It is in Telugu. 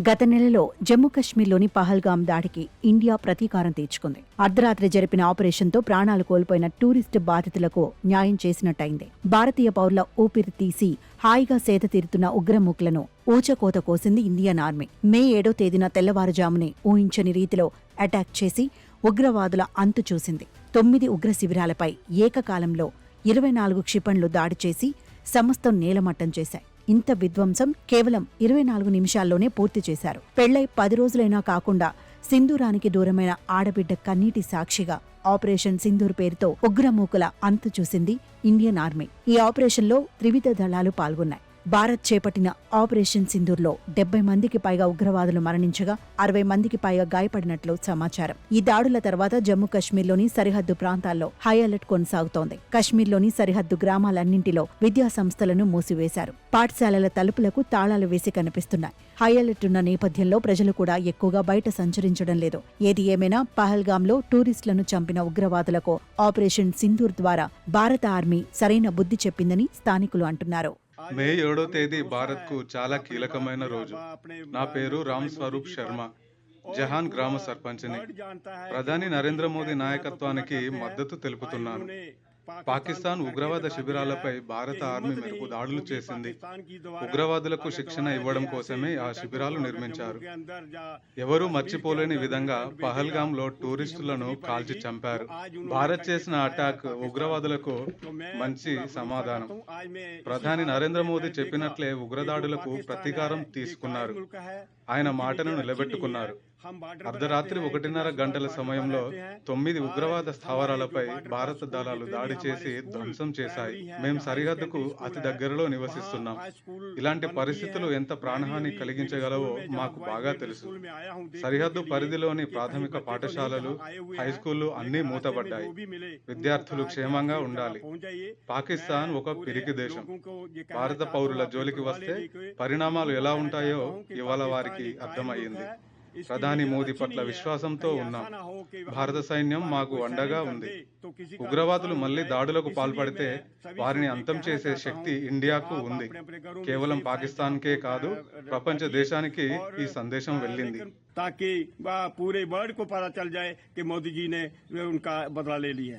గత నెలలో జమ్మూ కశ్మీర్లోని పహల్గాం దాడికి ఇండియా ప్రతీకారం తీర్చుకుంది. అర్ధరాత్రి జరిపిన ఆపరేషన్తో ప్రాణాలు కోల్పోయిన టూరిస్టు బాధితులకు న్యాయం చేసినట్టయింది. భారతీయ పౌరుల ఊపిరి తీసి హాయిగా సేద తీరుతున్న ఉగ్రమూకలను ఊచకోత కోసింది ఇండియన్ ఆర్మీ. మే 7వ తేదీన తెల్లవారుజామునే ఊహించని రీతిలో అటాక్ చేసి ఉగ్రవాదుల అంతు చూసింది. 9 ఉగ్ర శిబిరాలపై ఏకకాలంలో 24 క్షిపణులు దాడి చేసి సమస్తం నేలమట్టం చేశాయి. ఇంత విధ్వంసం కేవలం 24 నిమిషాల్లోనే పూర్తి చేశారు. పెళ్లై 10 రోజులైనా కాకుండా సింధూరానికి దూరమైన ఆడబిడ్డ కన్నీటి సాక్షిగా ఆపరేషన్ సింధూర్ పేరుతో ఉగ్రమూకల అంతు చూసింది ఇండియన్ ఆర్మీ. ఈ ఆపరేషన్లో త్రివిధ దళాలు పాల్గొన్నాయి. భారత్ చేపట్టిన ఆపరేషన్ సింధూర్లో 70 మందికి పైగా ఉగ్రవాదులు మరణించగా 60 మందికి పైగా గాయపడినట్లు సమాచారం. ఈ దాడుల తర్వాత జమ్మూ కశ్మీర్లోని సరిహద్దు ప్రాంతాల్లో హై అలర్ట్ కొనసాగుతోంది. కశ్మీర్లోని సరిహద్దు గ్రామాలన్నింటిలో విద్యా సంస్థలను మూసివేశారు. పాఠశాలల తలుపులకు తాళాలు వేసి కనిపిస్తున్నాయి. హై అలర్ట్ ఉన్న నేపథ్యంలో ప్రజలు కూడా ఎక్కువగా బయట సంచరించడం లేదు. ఏది ఏమైనా పహల్గాంలో టూరిస్టులను చంపిన ఉగ్రవాదులకు ఆపరేషన్ సింధూర్ ద్వారా భారత ఆర్మీ సరైన బుద్ధి చెప్పిందని స్థానికులు అంటున్నారు. మే 7వ తేదీ భారత్ కు చాలా కీలకమైన రోజు. నా పేరు రామ్ స్వరూప్ శర్మ, జహాన్ గ్రామ సర్పంచ్ని. ప్రధాని నరేంద్ర మోదీ నాయకత్వానికి మద్దతు తెలుపుతున్నాను. పాకిస్తాన్ ఉగ్రవాద శిబిరాలపై భారత ఆర్మీ మెరుపు దాడులు చేసింది. ఉగ్రవాదులకు శిక్షణ ఇవ్వడం కోసమే ఆ శిబిరాలు నిర్మించారు. ఎవరూ మర్చిపోలేని విధంగా పహల్గాంలో టూరిస్టులను కాల్చి చంపారు. భారత్ చేసిన అటాక్ ఉగ్రవాదులకు మంచి సమాధానం. ప్రధాని నరేంద్ర మోదీ చెప్పినట్లే ఉగ్రదాడులకు ప్రతీకారం తీసుకున్నారు. ఆయన మాటను నిలబెట్టుకున్నారు. అర్ధరాత్రి 1:30 గంటల సమయంలో 9 ఉగ్రవాద స్థావరాలపై భారత దళాలు దాడి చేసి ధ్వంసం చేశాయి. మేం సరిహద్దుకు అతి దగ్గరలో నివసిస్తున్నాం. ఇలాంటి పరిస్థితులు ఎంత ప్రాణహాని కలిగించగలవో మాకు బాగా తెలుసు. సరిహద్దు పరిధిలోని ప్రాథమిక పాఠశాలలు, హైస్కూళ్లు అన్నీ మూతబడ్డాయి. విద్యార్థులు క్షేమంగా ఉండాలి. పాకిస్తాన్ ఒక పిరికి దేశం. భారత పౌరుల జోలికి వస్తే పరిణామాలు ఎలా ఉంటాయో ఇవాళ వారికి అర్థమయ్యింది. ప్రధాని మోదీ పట్ల విశ్వాసంతో ఉన్నాం. భారత సైన్యం మాకు అండగా ఉంది. ఉగ్రవాదులు మళ్లీ దాడులకు పాల్పడితే వారిని అంతం చేసే శక్తి ఇండియాకు ఉంది. కేవలం పాకిస్తాన్కే కాదు, ప్రపంచ దేశానికి ఈ సందేశం వెళ్ళింది. ताकि पूरे वर्ल्ड को पता चल जाए कि मोदी जी ने उनका बदला ले लिया है।